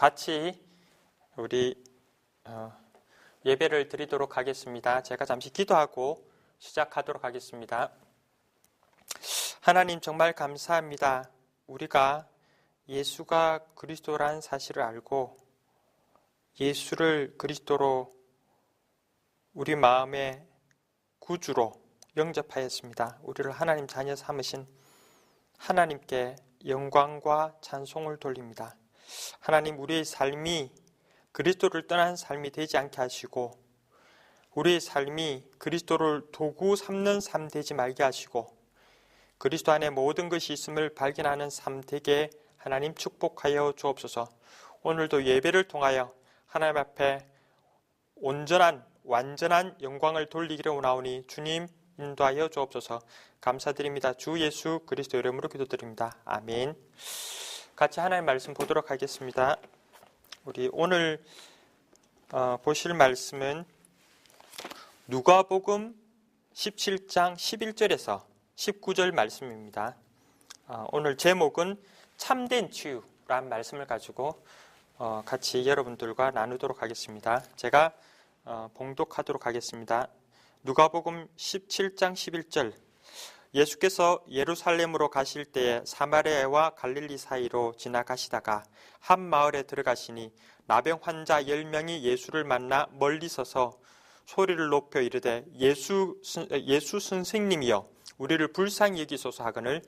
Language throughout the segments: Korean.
같이 우리 예배를 드리도록 하겠습니다. 제가 잠시 기도하고 시작하도록 하겠습니다. 하나님 정말 감사합니다. 우리가 예수가 그리스도란 사실을 알고 예수를 그리스도로 우리 마음의 구주로 영접하였습니다. 우리를 하나님 자녀 삼으신 하나님께 영광과 찬송을 돌립니다. 하나님, 우리의 삶이 그리스도를 떠난 삶이 되지 않게 하시고 우리의 삶이 그리스도를 도구 삼는 삶 되지 말게 하시고 그리스도 안에 모든 것이 있음을 발견하는 삶 되게 하나님 축복하여 주옵소서. 오늘도 예배를 통하여 하나님 앞에 온전한 완전한 영광을 돌리기를 원하오니 주님 인도하여 주옵소서. 감사드립니다. 주 예수 그리스도 이름으로 기도드립니다. 아멘. 같이 하나님의 말씀 보도록 하겠습니다. 우리 오늘 보실 말씀은 누가복음 17장 11절에서 19절 말씀입니다. 오늘 제목은 참된 치유라는 말씀을 가지고 같이 여러분들과 나누도록 하겠습니다. 제가 봉독하도록 하겠습니다. 누가복음 17장 11절. 예수께서 예루살렘으로 가실 때에 사마리아와 갈릴리 사이로 지나가시다가 한 마을에 들어가시니 나병 환자 10명이 예수를 만나 멀리 서서 소리를 높여 이르되 예수 선생님이여 우리를 불쌍히 여기소서 하거늘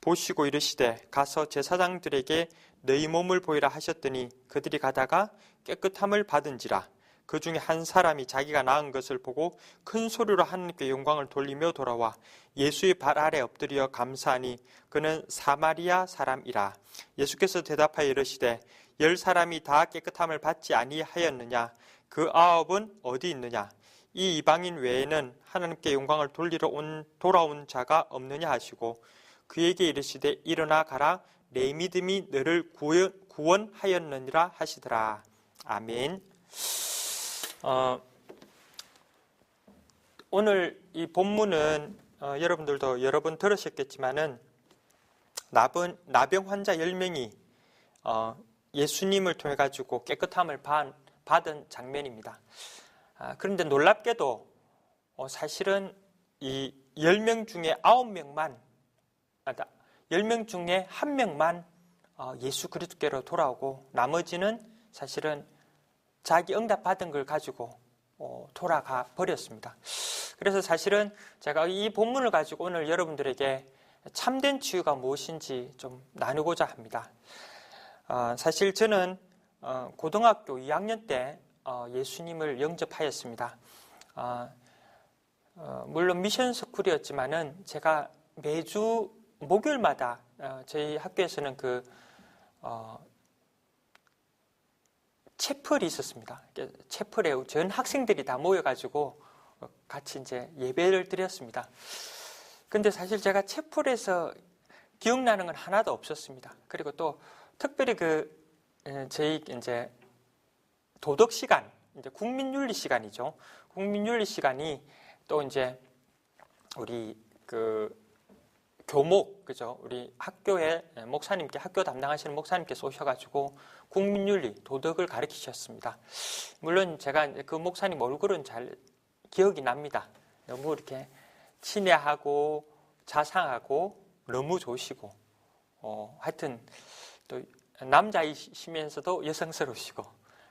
보시고 이르시되 가서 제사장들에게 너희 몸을 보이라 하셨더니 그들이 가다가 깨끗함을 받은지라. 그 중에 한 사람이 자기가 나은 것을 보고 큰 소리로 하나님께 영광을 돌리며 돌아와 예수의 발 아래 엎드려 감사하니 그는 사마리아 사람이라. 예수께서 대답하여 이르시되 10사람이 다 깨끗함을 받지 아니하였느냐? 그 9은 어디 있느냐? 이 이방인 외에는 하나님께 영광을 돌아온 자가 없느냐 하시고 그에게 이르시되 일어나 가라 내 믿음이 너를 구원하였느니라 하시더라. 아멘. 오늘 이 본문은 여러분들도 여러 번 들으셨겠지만은 나병 환자 10명이 예수님을 통해 가지고 깨끗함을 받은 장면입니다. 그런데 놀랍게도 사실은 이 10명 중에 9명만 10명 중에 1명만 예수 그리스도께로 돌아오고 나머지는 사실은 자기 응답받은 걸 가지고 돌아가 버렸습니다. 그래서 사실은 제가 이 본문을 가지고 오늘 여러분들에게 참된 치유가 무엇인지 좀 나누고자 합니다. 사실 저는 고등학교 2학년 때 예수님을 영접하였습니다. 물론 미션 스쿨이었지만은 제가 매주 목요일마다 저희 학교에서는 채플이 있었습니다. 채플에 전 학생들이 다 모여가지고 같이 이제 예배를 드렸습니다. 근데 사실 제가 채플에서 기억나는 건 하나도 없었습니다. 그리고 또 특별히 저희 이제 도덕 시간, 이제 국민윤리 시간이죠. 국민윤리 시간이 또 이제 우리 교목, 그죠? 우리 학교에 목사님께, 학교 담당하시는 목사님께서 오셔가지고 국민윤리, 도덕을 가르치셨습니다. 물론 제가 그 목사님 얼굴은 잘 기억이 납니다. 너무 이렇게 친애하고 자상하고 너무 좋으시고, 하여튼 또 남자이시면서도 여성스러우시고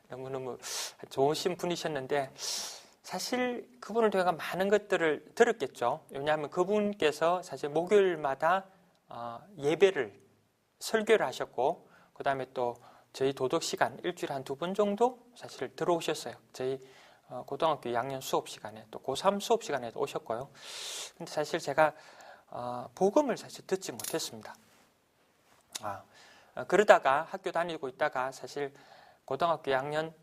너무너무 좋으신 분이셨는데 사실 그분을 통해 많은 것들을 들었겠죠. 왜냐하면 그분께서 사실 목요일마다 예배를 설교를 하셨고 그 다음에 또 저희 도덕 시간 일주일에 한 2번 정도 사실 들어오셨어요. 저희 고등학교 2학년 수업 시간에 또 고3 수업 시간에도 오셨고요. 근데 사실 제가 복음을 사실 듣지 못했습니다. 그러다가 학교 다니고 있다가 사실 고등학교 2학년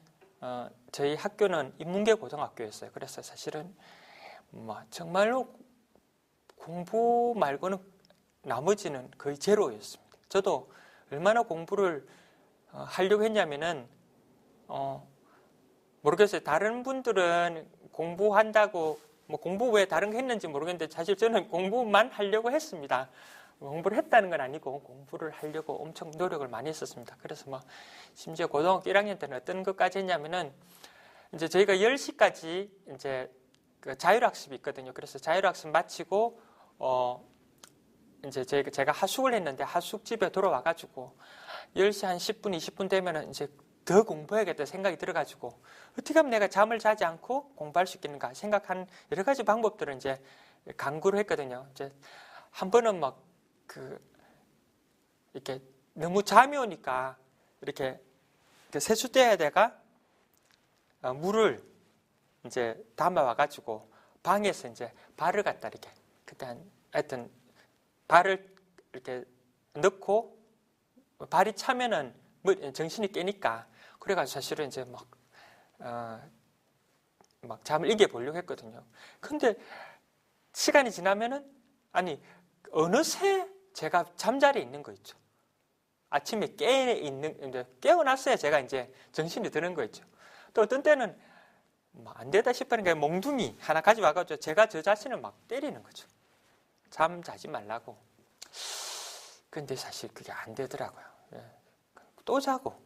저희 학교는 인문계 고등학교였어요. 그래서 사실은 정말로 공부 말고는 나머지는 거의 제로였습니다. 저도 얼마나 공부를 하려고 했냐면은 모르겠어요. 다른 분들은 공부한다고 공부 외에 다른 거 했는지 모르겠는데 사실 저는 공부만 하려고 했습니다. 공부를 했다는 건 아니고 공부를 하려고 엄청 노력을 많이 했었습니다. 그래서 뭐 심지어 고등학교 1학년 때는 어떤 것까지 했냐면은 이제 저희가 10시까지 이제 그 자율학습이 있거든요. 그래서 자율학습 마치고 이제 제가 하숙을 했는데 하숙 집에 돌아와가지고 10시 한 10분, 20분 되면은 이제 더 공부해야겠다 생각이 들어가지고 어떻게 하면 내가 잠을 자지 않고 공부할 수 있겠는가 생각한 여러 가지 방법들을 이제 강구를 했거든요. 이제 한 번은 막 이렇게 너무 잠이 오니까 이렇게 세숫대에다가 물을 이제 담아와가지고 방에서 이제 발을 갖다 이렇게 그때 하여튼 발을 이렇게 넣고 발이 차면은 정신이 깨니까 그래가지고 사실은 이제 막 잠을 이겨보려고 했거든요. 근데 시간이 지나면은 아니 어느새 제가 잠자리에 있는 거 있죠. 아침에 깨어났어야 제가 이제 정신이 드는 거 있죠. 또 어떤 때는 안 되다 싶으니까 몽둥이 하나 가져와가지고 제가 저 자신을 막 때리는 거죠. 잠 자지 말라고. 근데 사실 그게 안 되더라고요. 또 자고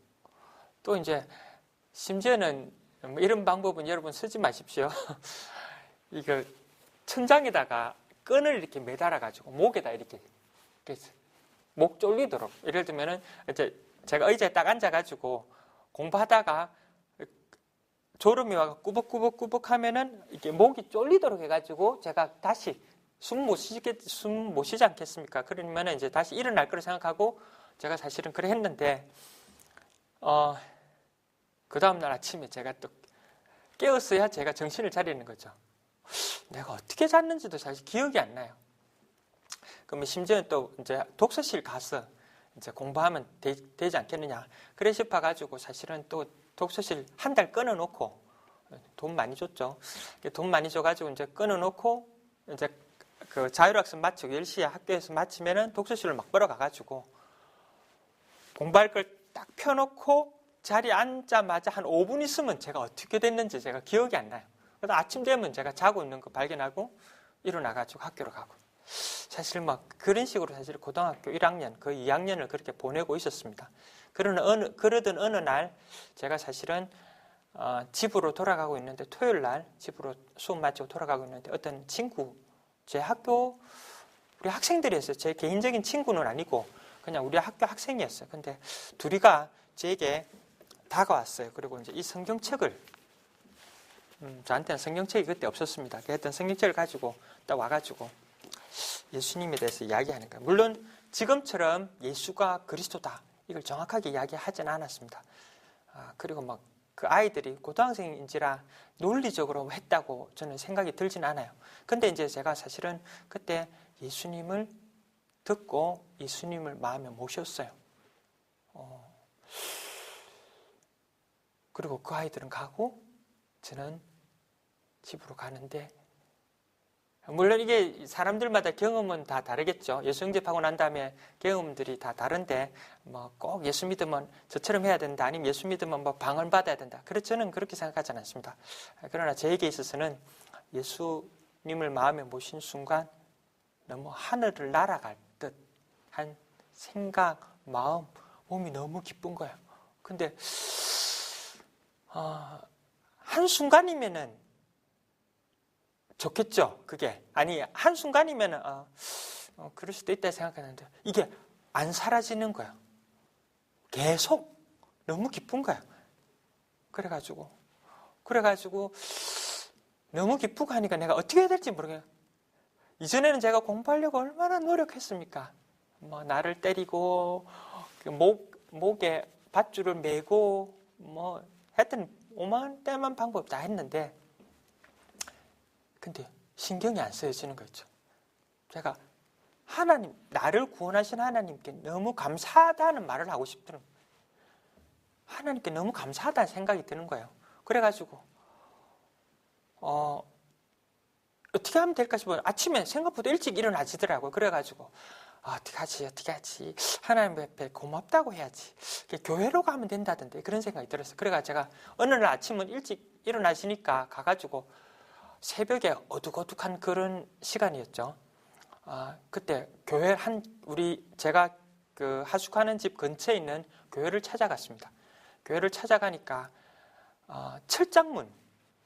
또 이제 심지어는 이런 방법은 여러분 쓰지 마십시오. 이거 천장에다가 끈을 이렇게 매달아 가지고 목에다 이렇게 목 졸리도록 예를 들면은 이제 제가 의자에 딱 앉아 가지고 공부하다가 졸음이 와서 꾸벅꾸벅꾸벅 하면은 이렇게 목이 졸리도록 해가지고 제가 다시 숨 못 쉬지 않겠습니까? 그러면은 이제 다시 일어날 거를 생각하고 제가 사실은 그래 했는데 그 다음날 아침에 제가 또 깨었어야 제가 정신을 차리는 거죠. 내가 어떻게 잤는지도 사실 기억이 안 나요. 그러면 심지어는 또 이제 독서실 가서 이제 공부하면 되지 않겠느냐. 그래 싶어가지고 사실은 또 독서실 한 달 끊어놓고 돈 많이 줬죠. 돈 많이 줘가지고 이제 끊어놓고 이제 그 자율학습 마치고 10시에 학교에서 마치면은 독서실을 막 벌어가가지고 공부할 걸 딱 펴놓고 자리에 앉자마자 한 5분 있으면 제가 어떻게 됐는지 제가 기억이 안 나요. 그래서 아침 되면 제가 자고 있는 거 발견하고 일어나가지고 학교로 가고. 사실 막 그런 식으로 사실 고등학교 1학년, 거의 2학년을 그렇게 보내고 있었습니다. 그러던 어느 날 제가 사실은 집으로 돌아가고 있는데 토요일 날 집으로 수업 마치고 돌아가고 있는데 어떤 친구, 제 학교 우리 학생들이었어요. 제 개인적인 친구는 아니고 그냥 우리 학교 학생이었어요. 근데 둘이가 제게 다가왔어요. 그리고 이제 이 성경책을 저한테는 성경책이 그때 없었습니다. 그랬던 성경책을 가지고 딱 와가지고 예수님에 대해서 이야기하는 거예요. 물론 지금처럼 예수가 그리스도다 이걸 정확하게 이야기하지는 않았습니다. 그리고 막 그 아이들이 고등학생인지라 논리적으로 했다고 저는 생각이 들진 않아요. 근데 이제 제가 사실은 그때 예수님을 듣고 예수님을 마음에 모셨어요. 그리고 그 아이들은 가고 저는 집으로 가는데 물론 이게 사람들마다 경험은 다 다르겠죠. 예수 영접하고 난 다음에 경험들이 다 다른데 뭐 꼭 예수 믿으면 저처럼 해야 된다. 아니면 예수 믿으면 뭐 방언 받아야 된다. 그래서 저는 그렇게 생각하지 않습니다. 그러나 저에게 있어서는 예수님을 마음에 모신 순간 너무 하늘을 날아갈 듯한 생각, 마음, 몸이 너무 기쁜 거예요. 근데 한순간이면은 좋겠죠, 그게. 아니, 한순간이면은 그럴 수도 있다 생각하는데 이게 안 사라지는 거예요. 계속 너무 기쁜 거예요. 그래가지고 너무 기쁘고 하니까 내가 어떻게 해야 될지 모르겠어요. 이전에는 제가 공부하려고 얼마나 노력했습니까? 뭐 나를 때리고 목에 밧줄을 매고 뭐 하여튼 오만 때만 방법 다 했는데 근데 신경이 안 쓰여지는 거죠. 제가 하나님, 나를 구원하신 하나님께 너무 감사하다는 말을 하고 싶더라고요. 하나님께 너무 감사하다는 생각이 드는 거예요. 그래가지고 어떻게 하면 될까 싶어요. 아침에 생각보다 일찍 일어나지더라고요. 그래가지고 어떻게 하지 하나님 앞에 고맙다고 해야지. 교회로 가면 된다던데 그런 생각이 들었어요. 그래가지고 제가 어느 날 아침은 일찍 일어나시니까 가가지고 새벽에 어둑어둑한 그런 시간이었죠. 그때 교회 제가 그 하숙하는 집 근처에 있는 교회를 찾아갔습니다. 교회를 찾아가니까 철장문이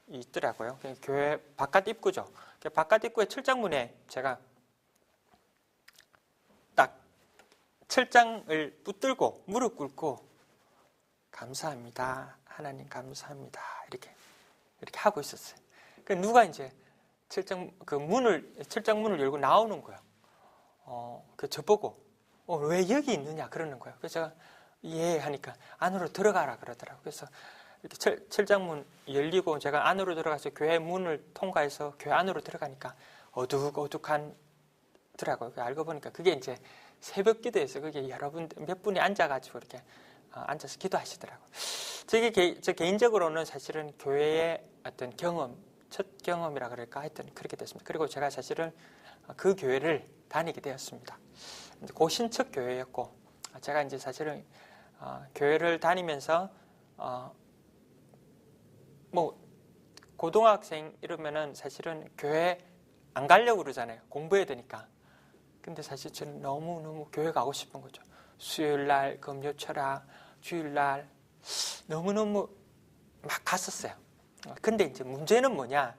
있더라고요. 교회 바깥 입구죠. 바깥 입구에 철장문에 제가 딱 철장을 붙들고 무릎 꿇고 감사합니다. 하나님 감사합니다. 이렇게 하고 있었어요. 누가 이제 철장문을 열고 나오는 거예요. 저보고 왜 여기 있느냐 그러는 거예요. 그래서 제가 예 하니까 안으로 들어가라 그러더라고요. 그래서 이렇게 철장문 열리고 제가 안으로 들어가서 교회 문을 통과해서 교회 안으로 들어가니까 어둑어둑한 더라고요. 알고 보니까 그게 이제 새벽 기도에서 그게 여러분 몇 분이 앉아가지고 이렇게 앉아서 기도하시더라고요. 저 개인적으로는 사실은 교회의 어떤 첫 경험이라 그럴까 하여튼 그렇게 됐습니다. 그리고 제가 사실은 그 교회를 다니게 되었습니다. 고신척 교회였고 제가 이제 사실은 교회를 다니면서 뭐 고등학생 이러면은 사실은 교회 안 가려고 그러잖아요. 공부해야 되니까. 근데 사실 저는 너무너무 교회 가고 싶은 거죠. 수요일날, 금요철학, 주일날 너무너무 막 갔었어요. 근데 이제 문제는 뭐냐?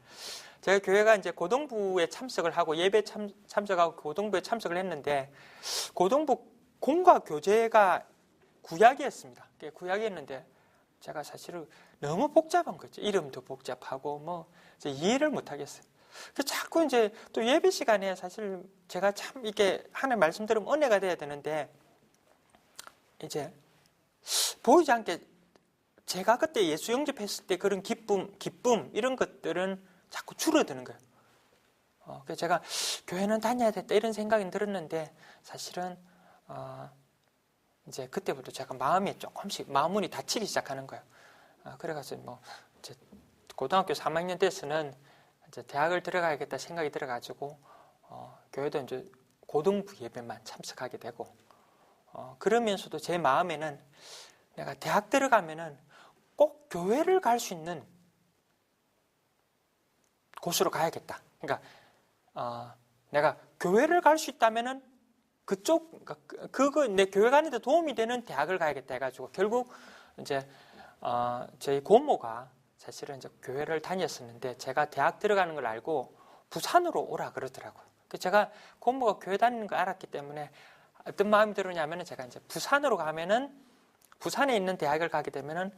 제가 교회가 이제 고등부에 참석을 하고 예배 참석하고 고등부에 참석을 했는데 고등부 공과 교재가 구약이었습니다. 구약이었는데 제가 사실은 너무 복잡한 거죠. 이름도 복잡하고 뭐 이해를 못 하겠어요. 자꾸 이제 또 예배 시간에 사실 제가 참 이게 하나님 말씀 들으면 은혜가 돼야 되는데 이제 보이지 않게 제가 그때 예수 영접했을 때 그런 기쁨 이런 것들은 자꾸 줄어드는 거예요. 그래서 제가 교회는 다녀야 됐다 이런 생각이 들었는데 사실은 이제 그때부터 제가 마음이 조금씩 마음문이 닫히기 시작하는 거예요. 그래가지고 뭐 이제 고등학교 3학년 때서는 이제 대학을 들어가야겠다 생각이 들어가지고 교회도 이제 고등부 예배만 참석하게 되고 그러면서도 제 마음에는 내가 대학 들어가면은 꼭 교회를 갈 수 있는 곳으로 가야겠다. 그러니까 내가 교회를 갈 수 있다면은 그거 내 교회 가는데 도움이 되는 대학을 가야겠다 해가지고 결국 이제 저희 고모가 사실은 이제 교회를 다녔었는데 제가 대학 들어가는 걸 알고 부산으로 오라 그러더라고요. 제가 고모가 교회 다니는 걸 알았기 때문에 어떤 마음이 들었냐면은 제가 이제 부산으로 가면은 부산에 있는 대학을 가게 되면은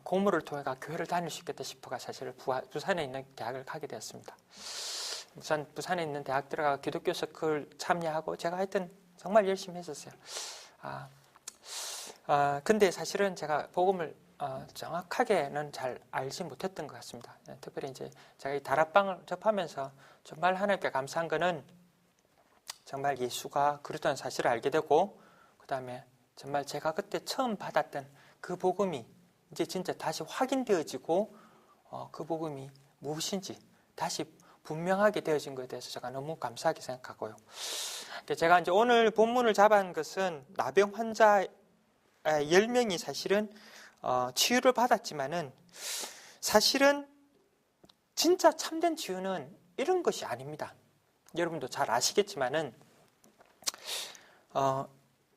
고모를 통해 교회를 다닐 수 있겠다 싶어가 사실 부산에 있는 대학을 가게 되었습니다. 부산에 있는 대학 들어가 기독교 서클 참여하고 제가 하여튼 정말 열심히 했었어요. 근데 사실은 제가 복음을 정확하게는 잘 알지 못했던 것 같습니다. 특별히 이제 제가 이 다락방을 접하면서 정말 하나님께 감사한 거는 정말 예수가 그렇다는 사실을 알게 되고 그 다음에 정말 제가 그때 처음 받았던 그 복음이 이제 진짜 다시 확인되어지고 그 복음이 무엇인지 다시 분명하게 되어진 것에 대해서 제가 너무 감사하게 생각하고요. 제가 이제 오늘 본문을 잡은 것은 나병 환자 10명이 사실은 치유를 받았지만은 사실은 진짜 참된 치유는 이런 것이 아닙니다. 여러분도 잘 아시겠지만은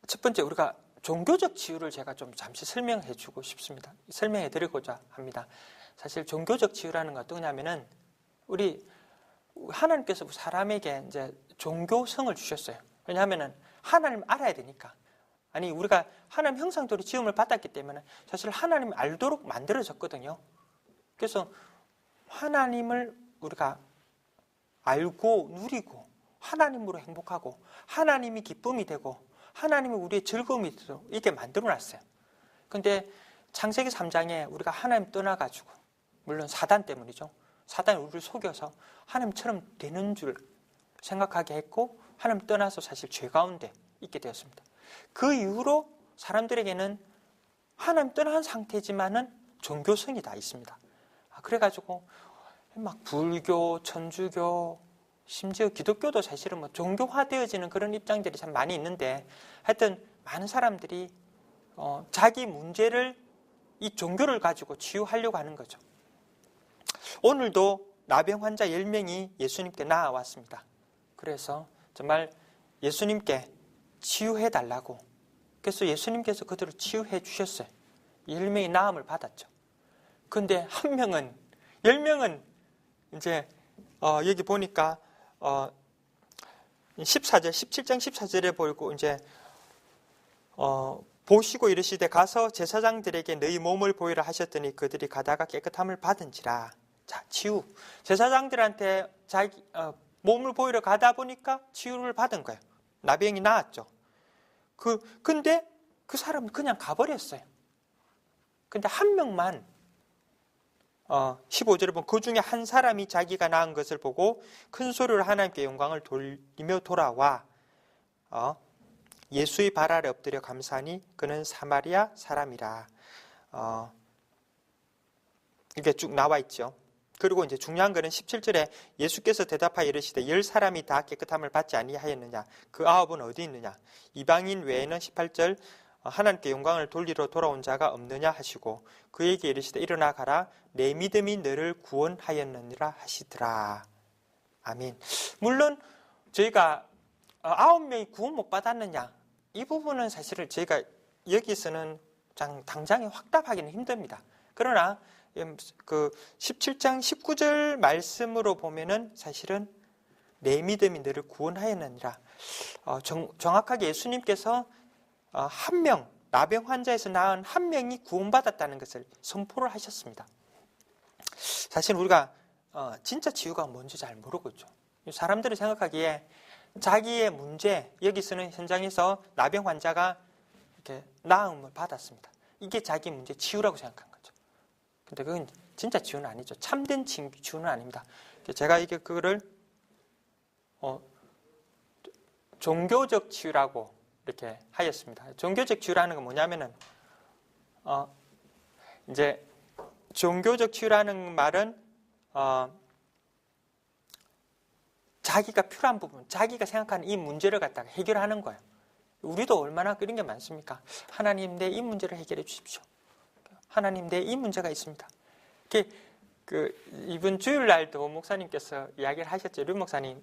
첫 번째 우리가 종교적 치유를 제가 좀 잠시 설명해 주고 싶습니다. 설명해 드리고자 합니다. 사실 종교적 치유라는 건 어떠냐면은 우리 하나님께서 사람에게 이제 종교성을 주셨어요. 왜냐하면은 하나님 알아야 되니까. 아니 우리가 하나님 형상대로 지음을 받았기 때문에 사실 하나님 알도록 만들어졌거든요. 그래서 하나님을 우리가 알고 누리고 하나님으로 행복하고 하나님이 기쁨이 되고 하나님이 우리의 즐거움이 되도록 이렇게 만들어놨어요. 그런데 창세기 3장에 우리가 하나님 떠나가지고 물론 사단 때문이죠. 사단이 우리를 속여서 하나님처럼 되는 줄 생각하게 했고 하나님 떠나서 사실 죄 가운데 있게 되었습니다. 그 이후로 사람들에게는 하나님 떠난 상태지만은 종교성이 다 있습니다. 그래가지고 막 불교, 천주교, 심지어 기독교도 사실은 뭐 종교화되어지는 그런 입장들이 참 많이 있는데 하여튼 많은 사람들이 자기 문제를 이 종교를 가지고 치유하려고 하는 거죠. 오늘도 나병 환자 10명이 예수님께 나아왔습니다. 그래서 정말 예수님께 치유해 달라고. 그래서 예수님께서 그들을 치유해 주셨어요. 10명이 나음을 받았죠. 근데 한 명은, 10명은 이제 여기 보니까 14절, 17장 14절에 보이고 이제 보시고 이르시되 가서 제사장들에게 너희 몸을 보이라 하셨더니 그들이 가다가 깨끗함을 받은지라. 자, 치유. 제사장들한테 자기 몸을 보이러 가다 보니까 치유를 받은 거예요. 나병이 나았죠. 근데 그 사람은 그냥 가버렸어요. 근데 한 명만 15절에 보면 그 중에 한 사람이 자기가 나은 것을 보고 큰 소리로 하나님께 영광을 돌리며 돌아와 예수의 발 아래 엎드려 감사하니 그는 사마리아 사람이라. 이게 쭉 나와 있죠. 그리고 이제 중요한 것은 17절에 예수께서 대답하여 이르시되 10사람이 다 깨끗함을 받지 아니하였느냐? 그 9은 어디 있느냐? 이방인 외에는 18절 하나님께 영광을 돌리러 돌아온 자가 없느냐 하시고 그에게 이르시되 일어나 가라 내 믿음이 너를 구원하였느니라 하시더라. 아멘. 물론 저희가 9명이 구원 못 받았느냐? 이 부분은 사실은 저희가 여기서는 당장에 확답하기는 힘듭니다. 그러나 그 17장 19절 말씀으로 보면은 사실은 내 믿음이 너를 구원하였느니라. 정확하게 예수님께서 한 명, 나병 환자에서 나은 한 명이 구원받았다는 것을 선포를 하셨습니다. 사실 우리가 진짜 치유가 뭔지 잘 모르고 있죠. 사람들이 생각하기에 자기의 문제, 여기서는 현장에서 나병 환자가 이렇게 나음을 받았습니다. 이게 자기 문제 치유라고 생각한 거죠. 근데 그건 진짜 치유는 아니죠. 참된 치유는 아닙니다. 제가 이게 그거를 종교적 치유라고 이렇게 하였습니다. 종교적 치유라는 건 뭐냐면은 이제 종교적 치유라는 말은 자기가 필요한 부분, 자기가 생각하는 이 문제를 갖다가 해결하는 거예요. 우리도 얼마나 그런 게 많습니까? 하나님 내 이 문제를 해결해 주십시오. 하나님 내 이 문제가 있습니다. 이번 주일날도 목사님께서 이야기를 하셨죠. 류 목사님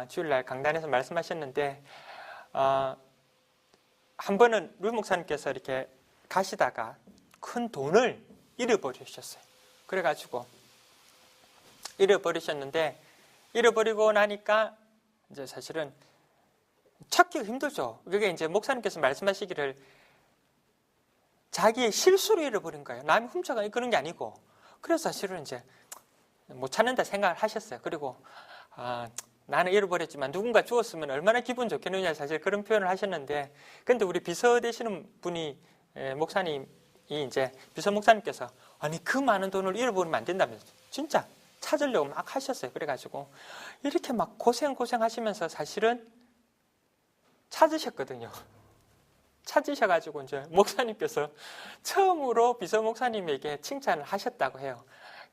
주일날 강단에서 말씀하셨는데 한 번은 류 목사님께서 이렇게 가시다가 큰 돈을 잃어버리셨어요. 그래가지고 잃어버리고 나니까 이제 사실은 찾기가 힘들죠. 그게 이제 목사님께서 말씀하시기를 자기의 실수로 잃어버린 거예요. 남이 훔쳐가 그런 게 아니고. 그래서 사실은 이제 못 찾는다 생각을 하셨어요. 그리고 나는 잃어버렸지만 누군가 주었으면 얼마나 기분 좋겠느냐 사실 그런 표현을 하셨는데, 근데 우리 비서 되시는 분이 목사님이 이제 비서 목사님께서 아니 그 많은 돈을 잃어버리면 안 된다면서 진짜 찾으려고 막 하셨어요. 그래가지고 이렇게 막 고생하시면서 사실은 찾으셨거든요. 찾으셔가지고 이제 목사님께서 처음으로 비서 목사님에게 칭찬을 하셨다고 해요.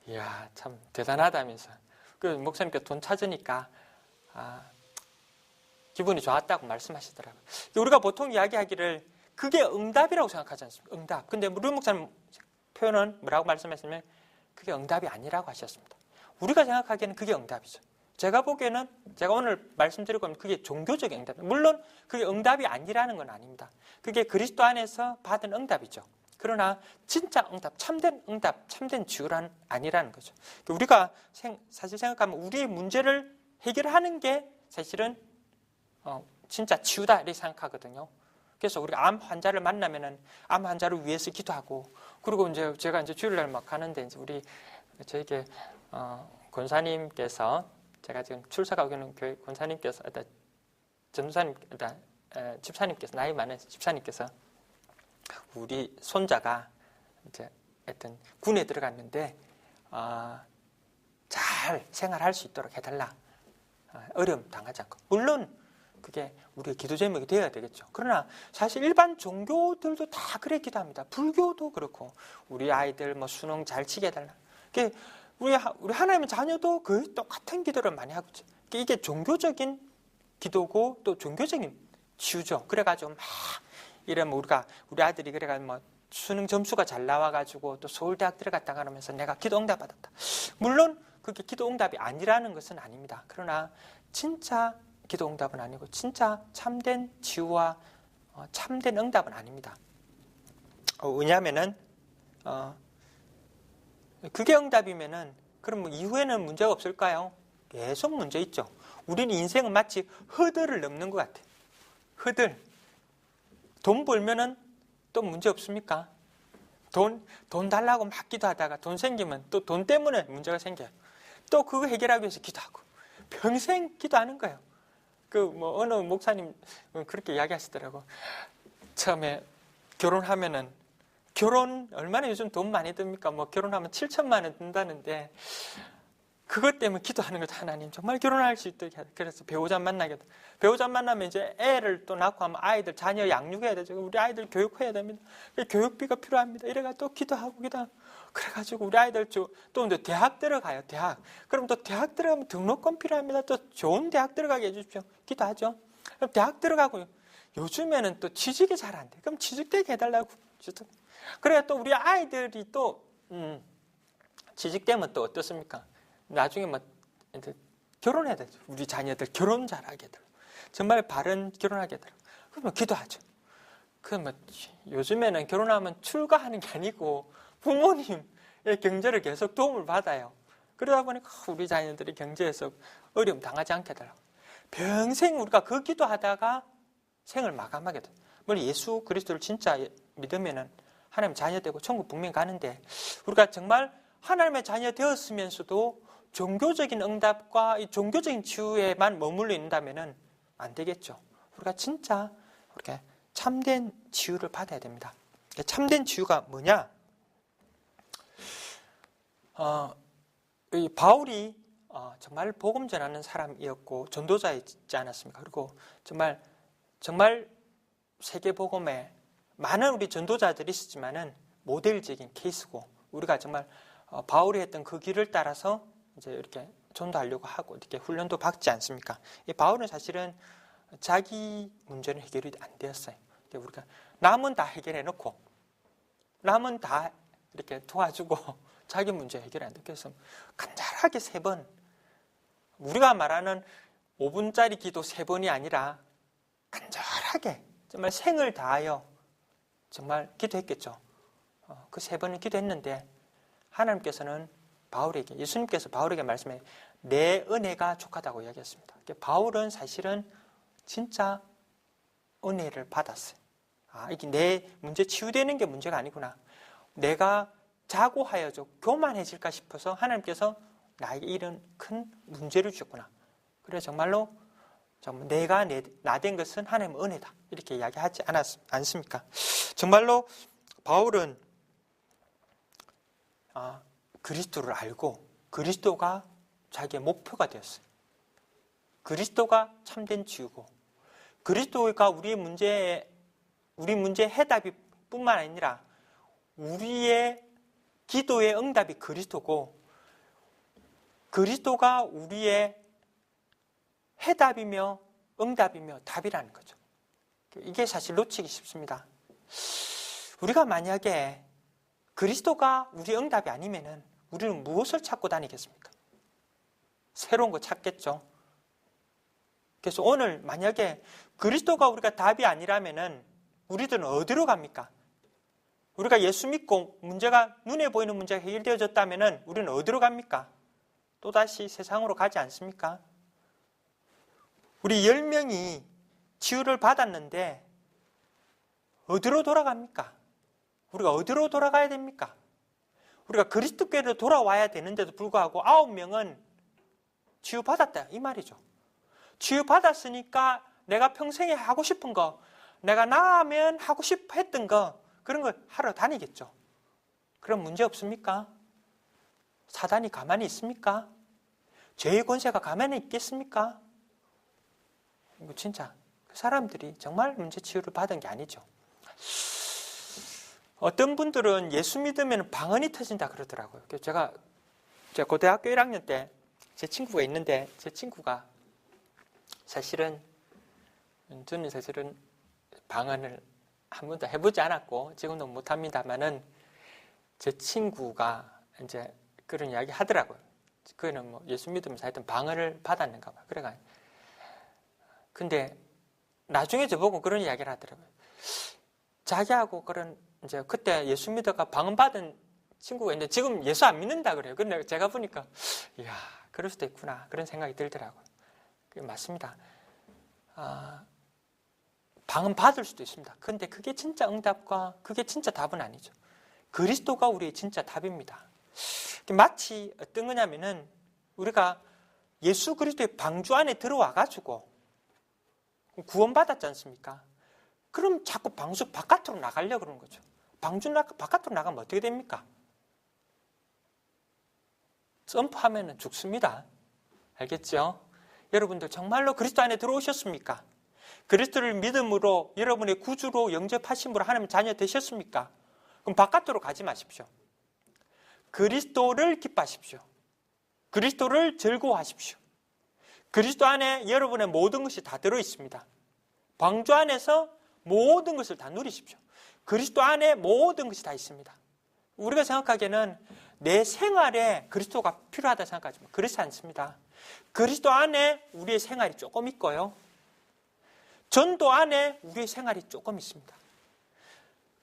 이야 참 대단하다면서. 그 목사님께서 돈 찾으니까 기분이 좋았다고 말씀하시더라고요. 우리가 보통 이야기하기를 그게 응답이라고 생각하지 않습니까? 응답. 근데 류 목사님 표현은 뭐라고 말씀하시냐면 그게 응답이 아니라고 하셨습니다. 우리가 생각하기에는 그게 응답이죠. 제가 보기에는 제가 오늘 말씀드리고 있는 그게 종교적인 응답. 물론 그게 응답이 아니라는 건 아닙니다. 그게 그리스도 안에서 받은 응답이죠. 그러나 진짜 응답, 참된 응답, 참된 치유란 아니라는 거죠. 우리가 사실 생각하면 우리의 문제를 해결하는 게 사실은 진짜 치유다 이렇게 생각하거든요. 그래서 우리가 암 환자를 만나면은 암 환자를 위해서 기도하고, 그리고 이제 제가 이제 주일날 막 가는데 이제 저에게 권사님께서, 제가 지금 출석하고 있는 교회 권사님께서, 집사님께서, 나이 많은 집사님께서 우리 손자가 이제 하여튼 군에 들어갔는데 잘 생활할 수 있도록 해달라. 어려움 당하지 않고. 물론 그게 우리의 기도 제목이 되어야 되겠죠. 그러나 사실 일반 종교들도 다 그래 기도합니다. 불교도 그렇고 우리 아이들 뭐 수능 잘 치게 해달라. 우리 하나님의 자녀도 거의 똑같은 기도를 많이 하고 있죠. 이게 종교적인 기도고 또 종교적인 치유죠. 그래가지고 막 이러면 우리 아들이 그래가지고 뭐 수능 점수가 잘 나와가지고 또 서울대학 들어갔다 그러면서 내가 기도 응답 받았다. 물론 그게 기도 응답이 아니라는 것은 아닙니다. 그러나 진짜 기도 응답은 아니고 진짜 참된 치유와 참된 응답은 아닙니다. 왜냐하면은 그게 응답이면은 그럼 이후에는 문제가 없을까요? 계속 문제 있죠. 우리는 인생은 마치 허들을 넘는 것 같아요. 허들. 돈 벌면은 또 문제 없습니까? 돈 달라고 막 기도하다가 돈 생기면 또 돈 때문에 문제가 생겨요. 또 그거 해결하기 위해서 기도하고 평생 기도하는 거예요. 어느 목사님 그렇게 이야기하시더라고. 처음에 결혼하면은 결혼 얼마나 요즘 돈 많이 듭니까? 결혼하면 7천만 원 든다는데 그것 때문에 기도하는 거죠. 하나님 정말 결혼할 수 있도록 해야 돼. 그래서 배우자 만나게 돼. 배우자 만나면 이제 애를 또 낳고 하면 아이들 자녀 양육해야 되죠. 우리 아이들 교육해야 됩니다. 교육비가 필요합니다. 이래가 또 기도하고 그래가지고 우리 아이들 또 이제 대학 들어가요. 대학. 그럼 또 대학 들어가면 등록금 필요합니다. 또 좋은 대학 들어가게 해주십시오. 기도하죠. 그럼 대학 들어가고 요즘에는 또 취직이 잘 안 돼. 그럼 취직되게 해달라고. 그래 또 우리 아이들이 또 취직되면 또 어떻습니까? 나중에 결혼해야 되죠. 우리 자녀들 결혼 잘하게 되고 정말 바른 결혼하게 되고 그러면 기도하죠. 요즘에는 결혼하면 출가하는 게 아니고 부모님의 경제를 계속 도움을 받아요. 그러다 보니까 우리 자녀들이 경제에서 어려움 당하지 않게 되라고. 평생 우리가 그 기도하다가 생을 마감하게 돼요. 물론 예수 그리스도를 진짜 믿으면은 하나님 자녀 되고 천국 분명히 가는데 우리가 정말 하나님의 자녀 되었으면서도 종교적인 응답과 이 종교적인 치유에만 머물러 있다면은 안 되겠죠. 우리가 진짜 이렇게 참된 치유를 받아야 됩니다. 참된 치유가 뭐냐? 이 바울이 정말 복음 전하는 사람이었고 전도자였지 않았습니까? 그리고 정말 세계 복음에 많은 우리 전도자들이 있었지만은 모델적인 케이스고 우리가 정말 바울이 했던 그 길을 따라서 이제 이렇게 전도하려고 하고 이렇게 훈련도 받지 않습니까? 이 바울은 사실은 자기 문제는 해결이 안 되었어요. 우리가 남은 다 해결해 놓고 남은 다 이렇게 도와주고 자기 문제 해결 안 돼. 그래서 간절하게 3번 우리가 말하는 5분짜리 기도 3번이 아니라 간절하게 정말 생을 다하여 정말 기도했겠죠. 그 3번을 기도했는데 하나님께서는 예수님께서 바울에게 말씀해 내 은혜가 족하다고 이야기했습니다. 바울은 사실은 진짜 은혜를 받았어요. 이게 내 문제 치유되는 게 문제가 아니구나. 내가 자고하여져 교만해질까 싶어서 하나님께서 나에게 이런 큰 문제를 주셨구나. 그래서 정말로 내가 나 된 것은 하나님의 은혜다. 이렇게 이야기하지 않습니까? 정말로 바울은 그리스도를 알고 그리스도가 자기의 목표가 되었어요. 그리스도가 참된 치유고 그리스도가 우리 문제 해답이 뿐만 아니라 우리의 기도의 응답이 그리스도고 그리스도가 우리의 해답이며 응답이며 답이라는 거죠. 이게 사실 놓치기 쉽습니다. 우리가 만약에 그리스도가 우리의 응답이 아니면은 우리는 무엇을 찾고 다니겠습니까? 새로운 거 찾겠죠. 그래서 오늘 만약에 그리스도가 우리가 답이 아니라면은 우리들은 어디로 갑니까? 우리가 예수 믿고 눈에 보이는 문제가 해결되어졌다면은 우리는 어디로 갑니까? 또다시 세상으로 가지 않습니까? 우리 10명이 치유를 받았는데 어디로 돌아갑니까? 우리가 어디로 돌아가야 됩니까? 우리가 그리스도께로 돌아와야 되는데도 불구하고 9명은 치유받았다 이 말이죠. 치유받았으니까 내가 평생에 하고 싶은 거, 내가 나으면 하고 싶어 했던 거 그런 걸 하러 다니겠죠. 그럼 문제 없습니까? 사단이 가만히 있습니까? 죄의 권세가 가만히 있겠습니까? 진짜 그 사람들이 정말 문제 치유를 받은 게 아니죠. 어떤 분들은 예수 믿으면 방언이 터진다 그러더라고요. 그래서 제가 고등학교 1학년 때 제 친구가 있는데 제 친구가 저는 사실은 방언을 한 번도 해보지 않았고 지금도 못합니다만은 제 친구가 이제 그런 이야기 하더라고요. 그는 예수 믿으면서 하여튼 방언을 받았는가 봐. 그래가 근데 나중에 저보고 그런 이야기를 하더라고요. 자기하고 그런 이제 그때 예수 믿어가 방언받은 친구가 있는데 지금 예수 안 믿는다 그래요. 근데 제가 보니까 이야, 그럴 수도 있구나 그런 생각이 들더라고요. 맞습니다. 방언 받을 수도 있습니다. 근데 그게 진짜 응답과 그게 진짜 답은 아니죠. 그리스도가 우리의 진짜 답입니다. 마치 어떤 거냐면은 우리가 예수 그리스도의 방주 안에 들어와 가지고 구원받았지 않습니까? 그럼 자꾸 방주 바깥으로 나가려고 그러는 거죠. 방주 바깥으로 나가면 어떻게 됩니까? 점프하면 죽습니다. 알겠죠? 여러분들 정말로 그리스도 안에 들어오셨습니까? 그리스도를 믿음으로 여러분의 구주로 영접하심으로 하나님 자녀 되셨습니까? 그럼 바깥으로 가지 마십시오. 그리스도를 기뻐하십시오. 그리스도를 즐거워하십시오. 그리스도 안에 여러분의 모든 것이 다 들어있습니다. 방주 안에서 모든 것을 다 누리십시오. 그리스도 안에 모든 것이 다 있습니다. 우리가 생각하기에는 내 생활에 그리스도가 필요하다 생각하지만 그렇지 않습니다. 그리스도 안에 우리의 생활이 조금 있고요. 전도 안에 우리의 생활이 조금 있습니다.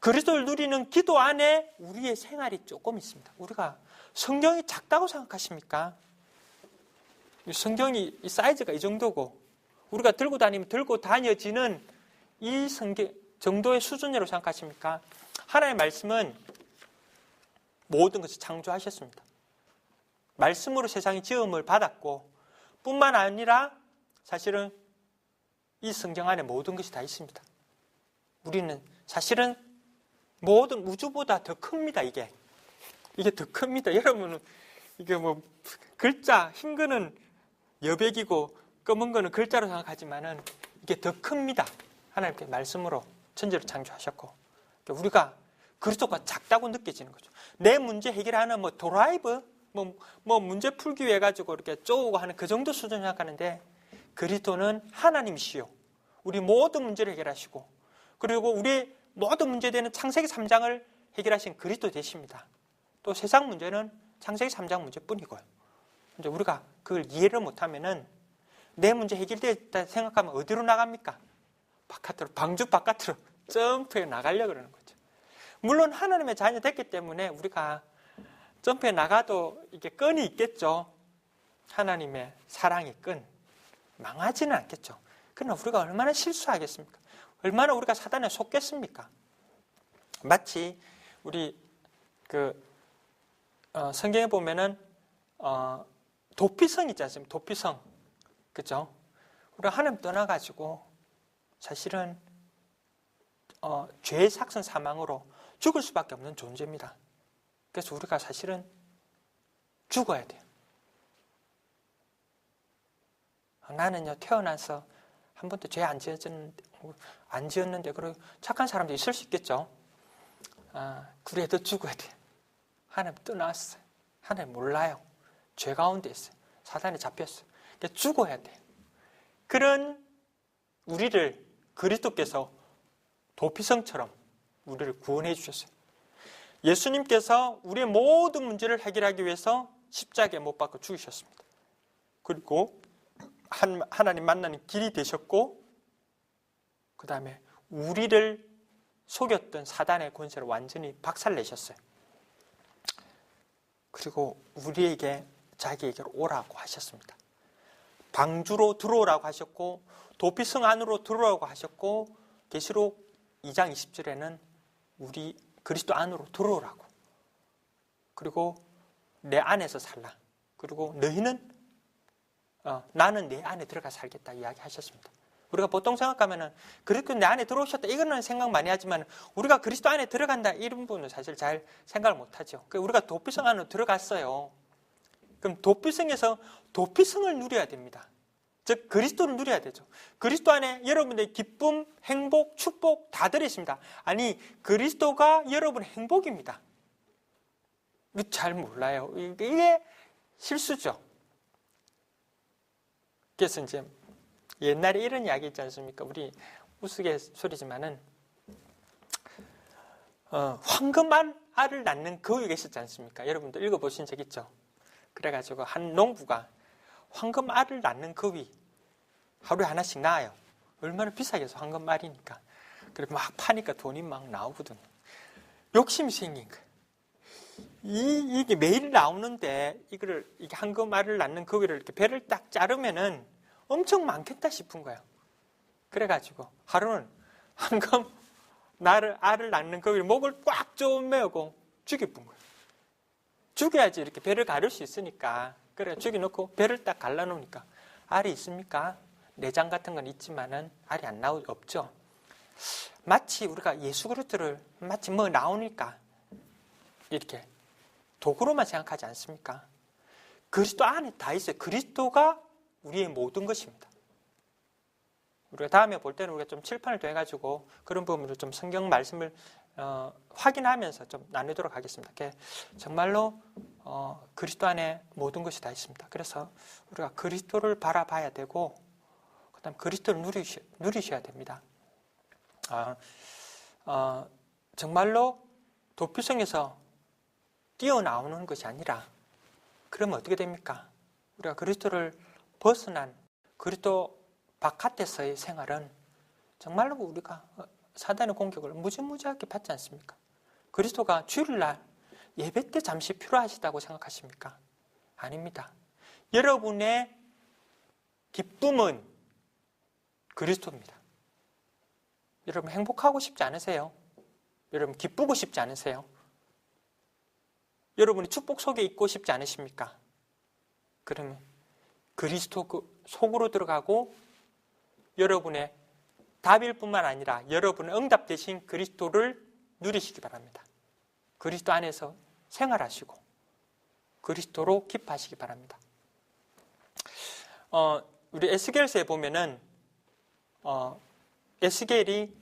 그리스도를 누리는 기도 안에 우리의 생활이 조금 있습니다. 우리가 성경이 작다고 생각하십니까? 성경이 이 사이즈가 이 정도고 우리가 들고 다니면 들고 다녀지는 이 성경 정도의 수준으로 생각하십니까? 하나님의 말씀은 모든 것을 창조하셨습니다. 말씀으로 세상이 지음을 받았고 뿐만 아니라 사실은 이 성경 안에 모든 것이 다 있습니다. 우리는 사실은 모든 우주보다 더 큽니다. 이게 더 큽니다. 여러분은 이게 뭐 글자 흰 거는 여백이고 검은 거는 글자로 생각하지만은 이게 더 큽니다. 하나님께 말씀으로 천지를 창조하셨고 우리가 그리스도가 작다고 느껴지는 거죠. 내 문제 해결하는 뭐 드라이브 뭐 문제 풀기 위해 가지고 이렇게 쪼우고 하는 그 정도 수준 생각하는데 그리스도는 하나님이시요. 우리 모든 문제를 해결하시고 그리고 우리 모든 문제 되는 창세기 3장을 해결하신 그리스도 되십니다. 또 세상 문제는 창세기 3장 문제뿐이고요. 이제 우리가 그걸 이해를 못하면은 내 문제 해결됐다 생각하면 어디로 나갑니까? 바깥으로, 방주 바깥으로 점프해 나가려고 그러는 거죠. 물론 하나님의 자녀 됐기 때문에 우리가 점프해 나가도 이게 끈이 있겠죠. 하나님의 사랑의 끈. 망하지는 않겠죠. 그러나 우리가 얼마나 실수하겠습니까? 얼마나 우리가 사단에 속겠습니까? 마치 우리 성경에 보면은 도피성 있지 않습니까? 도피성. 그죠? 우리가 하나님 떠나가지고 사실은 죄의 삭선 사망으로 죽을 수밖에 없는 존재입니다. 그래서 우리가 사실은 죽어야 돼요. 나는요 태어나서 한 번도 죄 안 지었는데 그리고 착한 사람도 있을 수 있겠죠. 그래도 죽어야 돼요. 하나님 떠났어요. 하나님 몰라요. 죄 가운데 있어요. 사단에 잡혔어요. 그러니까 죽어야 돼요. 그런 우리를 그리스도께서 도피성처럼 우리를 구원해 주셨어요. 예수님께서 우리의 모든 문제를 해결하기 위해서 십자가에 못 박혀 죽으셨습니다. 그리고 하나님 만나는 길이 되셨고 그 다음에 우리를 속였던 사단의 권세를 완전히 박살내셨어요. 그리고 우리에게 자기에게로 오라고 하셨습니다. 방주로 들어오라고 하셨고 도피성 안으로 들어오라고 하셨고 계시록 2장 20절에는 우리 그리스도 안으로 들어오라고 그리고 내 안에서 살라 그리고 너희는 나는 내 안에 들어가 살겠다 이야기하셨습니다. 우리가 보통 생각하면은 그리스도 내 안에 들어오셨다 이거는 생각 많이 하지만 우리가 그리스도 안에 들어간다 이런 부분은 사실 잘 생각을 못하죠. 우리가 도피성 안으로 들어갔어요. 그럼 도피성에서 도피성을 누려야 됩니다. 즉 그리스도를 누려야 되죠. 그리스도 안에 여러분의 기쁨, 행복, 축복 다 들어있습니다. 아니 그리스도가 여러분의 행복입니다. 잘 몰라요. 이게 실수죠. 그래서 이제 옛날에 이런 이야기 있지 않습니까? 우리 우스갯소리지만은 황금알을 낳는 거위가 있었지 않습니까? 여러분들 읽어보신 적 있죠? 그래가지고 한 농부가 황금알을 낳는 거위 하루에 하나씩 나와요. 얼마나 비싸게 해서 황금알이니까. 그래 막 파니까 돈이 막 나오거든. 욕심이 생긴 거예요. 이게 매일 나오는데 이게 황금알을 낳는 거기를 이렇게 배를 딱 자르면은 엄청 많겠다 싶은 거예요. 그래가지고 하루는 알을 낳는 거기를 목을 꽉 조매고 죽여본 거예요. 죽여야지 이렇게 배를 가를 수 있으니까. 그래 죽여놓고 배를 딱 갈라놓으니까 알이 있습니까? 내장 같은 건 있지만은 알이 없죠. 마치 우리가 예수 그리스도를 마치 뭐 나오니까 이렇게 도구로만 생각하지 않습니까? 그리스도 안에 다 있어요. 그리스도가 우리의 모든 것입니다. 우리가 다음에 볼 때는 우리가 좀 칠판을 통해가지고 그런 부분을 좀 성경 말씀을 확인하면서 좀 나누도록 하겠습니다. 정말로 그리스도 안에 모든 것이 다 있습니다. 그래서 우리가 그리스도를 바라봐야 되고 그 다음 그리스도를 누리셔야 됩니다. 정말로 도피성에서 뛰어나오는 것이 아니라 그러면 어떻게 됩니까? 우리가 그리스도를 벗어난 그리스도 바깥에서의 생활은 정말로 우리가 사단의 공격을 무지무지하게 받지 않습니까? 그리스도가 주일날 예배 때 잠시 필요하시다고 생각하십니까? 아닙니다. 여러분의 기쁨은 그리스도입니다. 여러분 행복하고 싶지 않으세요? 여러분 기쁘고 싶지 않으세요? 여러분이 축복 속에 있고 싶지 않으십니까? 그러면 그리스도 속으로 들어가고 여러분의 답일 뿐만 아니라 여러분의 응답 대신 그리스도를 누리시기 바랍니다. 그리스도 안에서 생활하시고 그리스도로 기뻐하시기 바랍니다. 우리 에스겔서에 보면은 에스겔이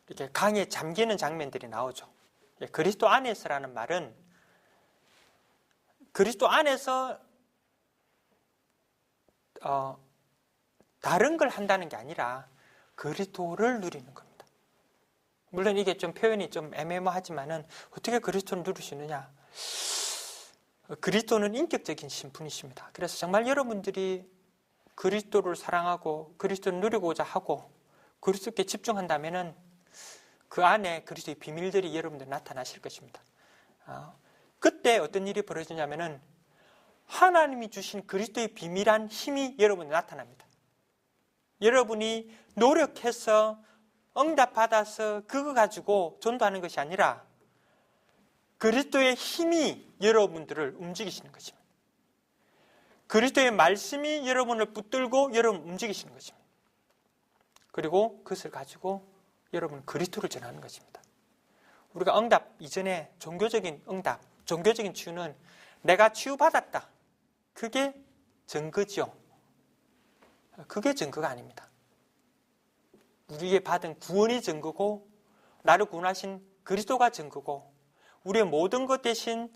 이렇게 강에 잠기는 장면들이 나오죠. 그리스도 안에서라는 말은 그리스도 안에서 다른 걸 한다는 게 아니라 그리스도를 누리는 겁니다. 물론 이게 좀 표현이 좀 애매모하지만은 어떻게 그리스도를 누리시느냐? 그리스도는 인격적인 신분이십니다. 그래서 정말 여러분들이 그리스도를 사랑하고 그리스도를 누리고자 하고 그리스도께 집중한다면은 그 안에 그리스도의 비밀들이 여러분들 나타나실 것입니다. 그때 어떤 일이 벌어지냐면은 하나님이 주신 그리스도의 비밀한 힘이 여러분에 나타납니다. 여러분이 노력해서 응답받아서 그거 가지고 전도하는 것이 아니라 그리스도의 힘이 여러분들을 움직이시는 것입니다. 그리스도의 말씀이 여러분을 붙들고 여러분 움직이시는 것입니다. 그리고 그것을 가지고 여러분은 그리스도를 전하는 것입니다. 우리가 응답 이전에 종교적인 응답, 종교적인 치유는 내가 치유받았다. 그게 증거죠. 그게 증거가 아닙니다. 우리의 받은 구원이 증거고 나를 구원하신 그리스도가 증거고 우리의 모든 것 대신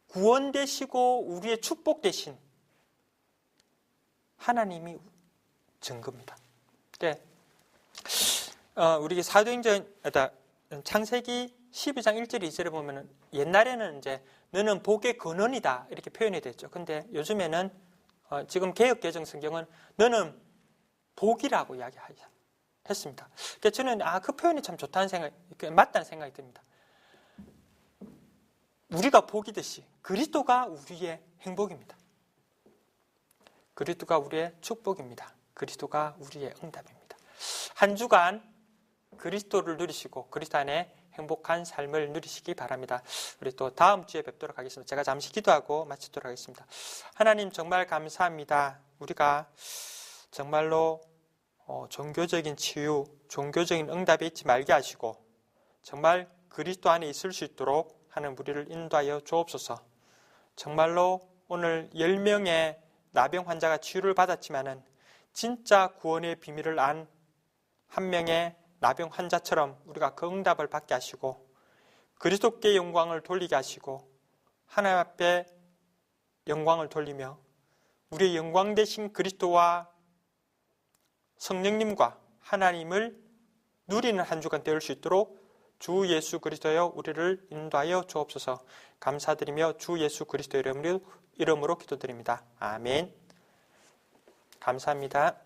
구원 되시고 우리의 축복 대신 하나님이 증거입니다. 우리 사도행전 창세기 12장 1절 2절에 보면은 옛날에는 이제 너는 복의 근원이다 이렇게 표현이 됐죠. 근데 요즘에는 지금 개역개정 성경은 너는 복이라고 이야기했습니다. 그러니까 저는 그 표현이 참 좋다는 맞다는 생각이 듭니다. 우리가 복이듯이 그리스도가 우리의 행복입니다. 그리스도가 우리의 축복입니다. 그리스도가 우리의 응답입니다. 한 주간 그리스도를 누리시고 그리스도 안에 행복한 삶을 누리시기 바랍니다. 우리 또 다음 주에 뵙도록 하겠습니다. 제가 잠시 기도하고 마치도록 하겠습니다. 하나님 정말 감사합니다. 우리가 정말로 종교적인 치유, 종교적인 응답에 있지 말게 하시고 정말 그리스도 안에 있을 수 있도록 하는 우리를 인도하여 주옵소서. 정말로 오늘 10명의 나병 환자가 치유를 받았지만은 진짜 구원의 비밀을 안 한 명의 나병 환자처럼 우리가 그 응답을 받게 하시고 그리스도께 영광을 돌리게 하시고 하나님 앞에 영광을 돌리며 우리의 영광 되신 그리스도와 성령님과 하나님을 누리는 한 주간 되올 수 있도록 주 예수 그리스도여 우리를 인도하여 주옵소서. 감사드리며 주 예수 그리스도 이름으로 기도드립니다. 아멘. 감사합니다.